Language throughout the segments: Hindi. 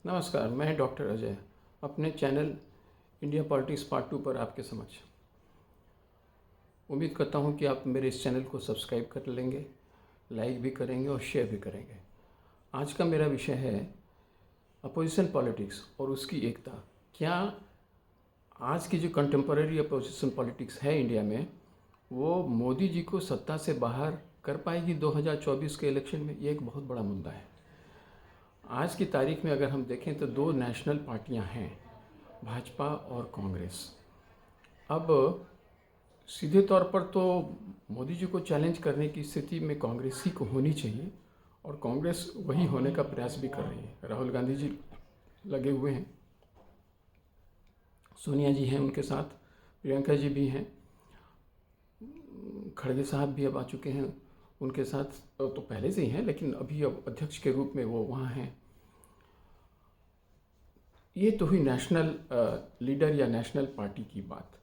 नमस्कार, मैं डॉक्टर अजय अपने चैनल इंडिया पॉलिटिक्स पार्ट 2 पर आपके समक्ष उम्मीद करता हूं कि आप मेरे इस चैनल को सब्सक्राइब कर लेंगे, लाइक भी करेंगे और शेयर भी करेंगे। आज का मेरा विषय है अपोजिशन पॉलिटिक्स और उसकी एकता। क्या आज की जो कंटेम्पररी अपोजिशन पॉलिटिक्स है इंडिया में, वो मोदी जी को सत्ता से बाहर कर पाएगी 2024 के इलेक्शन में? ये एक बहुत बड़ा मुद्दा है। आज की तारीख में अगर हम देखें तो दो नेशनल पार्टियां हैं, भाजपा और कांग्रेस। अब सीधे तौर पर तो मोदी जी को चैलेंज करने की स्थिति में कांग्रेस ही को होनी चाहिए और कांग्रेस वही होने का प्रयास भी कर रही है। राहुल गांधी जी लगे हुए हैं, सोनिया जी हैं उनके साथ, प्रियंका जी भी हैं, खड़गे साहब भी अब आ चुके हैं उनके साथ, तो पहले से ही हैं लेकिन अभी अब अध्यक्ष के रूप में वो वहाँ हैं। ये तो हुई नेशनल लीडर या नेशनल पार्टी की बात।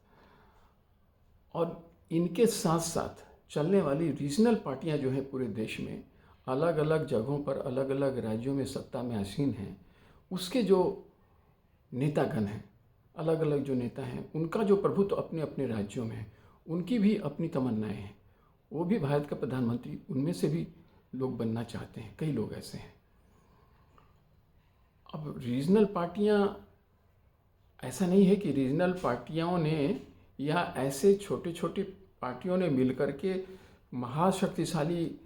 और इनके साथ साथ चलने वाली रीजनल पार्टियां जो हैं पूरे देश में, अलग अलग जगहों पर अलग अलग राज्यों में सत्ता में आसीन हैं, उसके जो नेतागण हैं, अलग अलग जो नेता हैं, उनका जो प्रभुत्व अपने अपने राज्यों में है, उनकी भी अपनी तमन्नाएं हैं। वो भी भारत का प्रधानमंत्री उनमें से भी लोग बनना चाहते हैं, कई लोग ऐसे हैं। अब रीजनल पार्टियां, ऐसा नहीं है कि रीजनल पार्टियों ने या ऐसे छोटे छोटे पार्टियों ने मिलकर के महाशक्तिशाली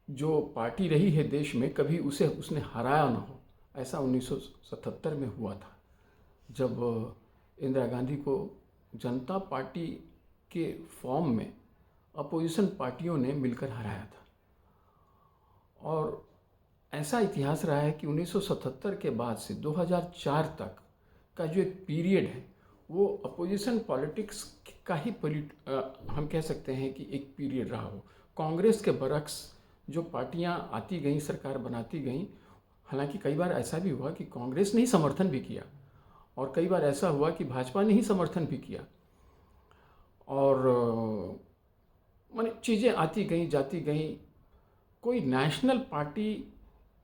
जो पार्टी रही है देश में, कभी उसने हराया ना हो। ऐसा 1977 में हुआ था, जब इंदिरा गांधी को जनता पार्टी के फॉर्म में अपोजिशन पार्टियों ने मिलकर हराया था। और ऐसा इतिहास रहा है कि 1977 के बाद से 2004 तक का जो एक पीरियड है, वो अपोजिशन पॉलिटिक्स का ही हम कह सकते हैं कि एक पीरियड रहा हो। कांग्रेस के बरक्स जो पार्टियां आती गईं, सरकार बनाती गईं, हालांकि कई बार ऐसा भी हुआ कि कांग्रेस ने ही समर्थन भी किया और कई बार ऐसा हुआ कि भाजपा ने ही समर्थन भी किया। और माने चीज़ें आती गईं जाती गईं। कोई नेशनल पार्टी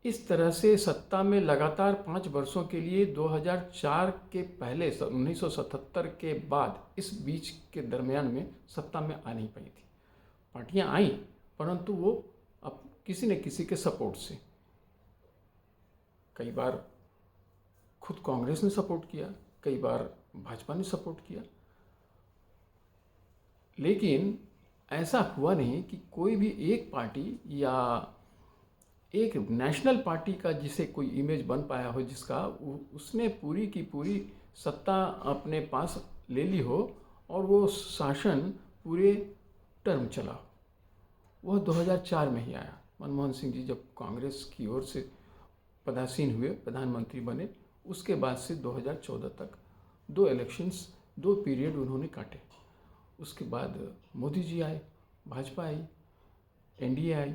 इस तरह से सत्ता में लगातार 5 वर्षों के लिए 2004 के पहले 1977 के बाद इस बीच के दरमियान में सत्ता में आ नहीं पाई थी। पार्टियां आईं, परंतु वो अब किसी न किसी के सपोर्ट से, कई बार खुद कांग्रेस ने सपोर्ट किया, कई बार भाजपा ने सपोर्ट किया, लेकिन ऐसा हुआ नहीं कि कोई भी एक पार्टी या एक नेशनल पार्टी का जिसे कोई इमेज बन पाया हो, जिसका उसने पूरी की पूरी सत्ता अपने पास ले ली हो और वो शासन पूरे टर्म चला हो। वह 2004 में ही आया। मनमोहन सिंह जी जब कांग्रेस की ओर से पदासीन हुए, प्रधानमंत्री बने, उसके बाद से 2014 तक 2 इलेक्शंस, 2 पीरियड उन्होंने काटे। उसके बाद मोदी जी आए, भाजपा आई, एनडीए आई।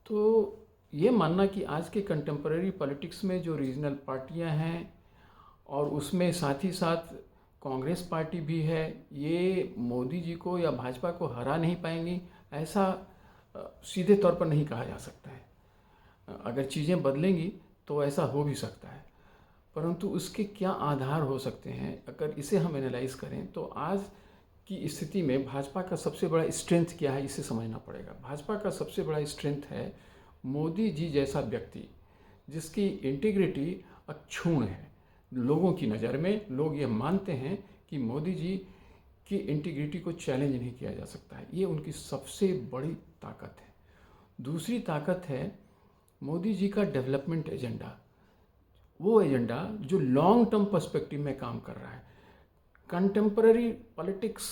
तो ये मानना कि आज के कंटेम्पररी पॉलिटिक्स में जो रीजनल पार्टियां हैं और उसमें साथ ही साथ कांग्रेस पार्टी भी है, ये मोदी जी को या भाजपा को हरा नहीं पाएंगी, ऐसा सीधे तौर पर नहीं कहा जा सकता है। अगर चीज़ें बदलेंगी तो ऐसा हो भी सकता है, परंतु उसके क्या आधार हो सकते हैं, अगर इसे हम एनालाइज करें तो आज की स्थिति में भाजपा का सबसे बड़ा स्ट्रेंथ क्या है, इसे समझना पड़ेगा। भाजपा का सबसे बड़ा स्ट्रेंथ है मोदी जी जैसा व्यक्ति, जिसकी इंटीग्रिटी अक्षुण्ण है। लोगों की नज़र में लोग ये मानते हैं कि मोदी जी की इंटीग्रिटी को चैलेंज नहीं किया जा सकता है। ये उनकी सबसे बड़ी ताकत है। दूसरी ताकत है मोदी जी का डेवलपमेंट एजेंडा, वो एजेंडा जो लॉन्ग टर्म पर्सपेक्टिव में काम कर रहा है। कंटेम्पररी पॉलिटिक्स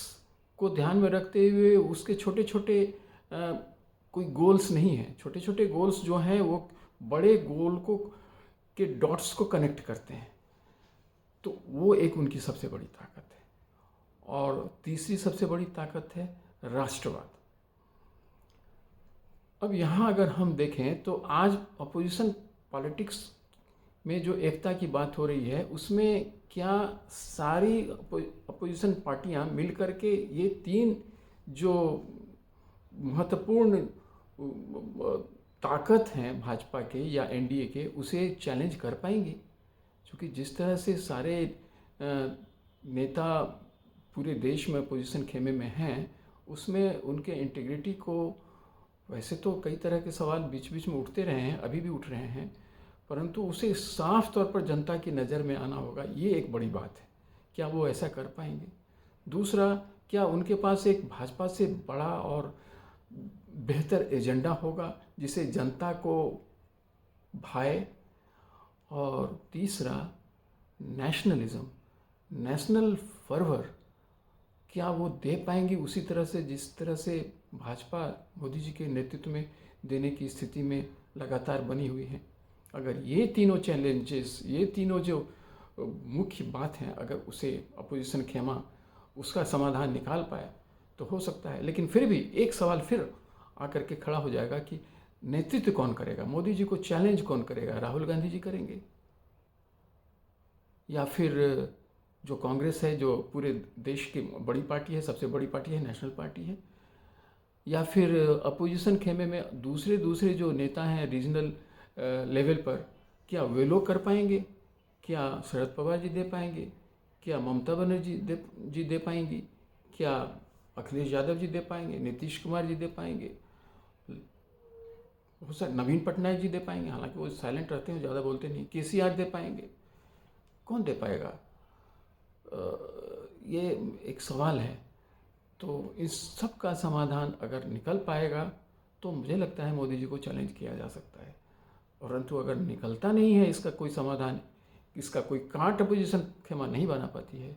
को ध्यान में रखते हुए उसके छोटे छोटे कोई गोल्स नहीं हैं। छोटे छोटे गोल्स जो हैं वो बड़े गोल को के डॉट्स को कनेक्ट करते हैं, तो वो एक उनकी सबसे बड़ी ताकत है। और तीसरी सबसे बड़ी ताकत है राष्ट्रवाद। अब यहाँ अगर हम देखें तो आज अपोजिशन पॉलिटिक्स में जो एकता की बात हो रही है, उसमें क्या सारी अपोजिशन पार्टियां मिलकर के ये 3 जो महत्वपूर्ण ताकत हैं भाजपा के या एनडीए के, उसे चैलेंज कर पाएंगे? क्योंकि जिस तरह से सारे नेता पूरे देश में पोजीशन खेमे में हैं, उसमें उनके इंटीग्रिटी को, वैसे तो कई तरह के सवाल बीच बीच में उठते रहे हैं, अभी भी उठ रहे हैं, परंतु उसे साफ तौर पर जनता की नज़र में आना होगा। ये एक बड़ी बात है। क्या वो ऐसा कर पाएंगे? दूसरा, क्या उनके पास एक भाजपा से बड़ा और बेहतर एजेंडा होगा जिसे जनता को भाए? और तीसरा, नेशनलिज्म, नेशनल फर्वर, क्या वो दे पाएंगी उसी तरह से जिस तरह से भाजपा मोदी जी के नेतृत्व में देने की स्थिति में लगातार बनी हुई है? अगर ये तीनों चैलेंजेस, ये तीनों जो मुख्य बात हैं, अगर उसे अपोजिशन खेमा उसका समाधान निकाल पाए तो हो सकता है। लेकिन फिर भी एक सवाल फिर आकर के खड़ा हो जाएगा कि नेतृत्व कौन करेगा? मोदी जी को चैलेंज कौन करेगा? राहुल गांधी जी करेंगे, या फिर जो कांग्रेस है, जो पूरे देश की बड़ी पार्टी है, सबसे बड़ी पार्टी है, नेशनल पार्टी है, या फिर अपोजिशन खेमे में दूसरे दूसरे जो नेता हैं रीजनल लेवल पर, क्या वे लोग कर पाएंगे? क्या शरद पवार जी दे पाएंगे? क्या ममता बनर्जी जी दे पाएंगी? क्या अखिलेश यादव जी दे पाएंगे? नीतीश कुमार जी दे पाएंगे? हो सकता नवीन पटनायक जी दे पाएंगे, हालांकि वो साइलेंट रहते हैं, ज़्यादा बोलते नहीं। केसीआर दे पाएंगे? कौन दे पाएगा? ये एक सवाल है। तो इस सब का समाधान अगर निकल पाएगा तो मुझे लगता है मोदी जी को चैलेंज किया जा सकता है। परंतु अगर निकलता नहीं है इसका कोई समाधान, इसका कोई कांट अपोजिशन खेमा नहीं बना पाती है,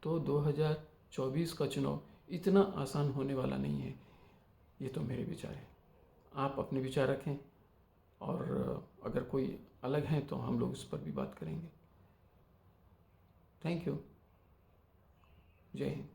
तो 2024 का चुनाव इतना आसान होने वाला नहीं है। ये तो मेरे विचार है। आप अपने विचार रखें, और अगर कोई अलग हैं तो हम लोग इस पर भी बात करेंगे। Thank you. जय हिंद।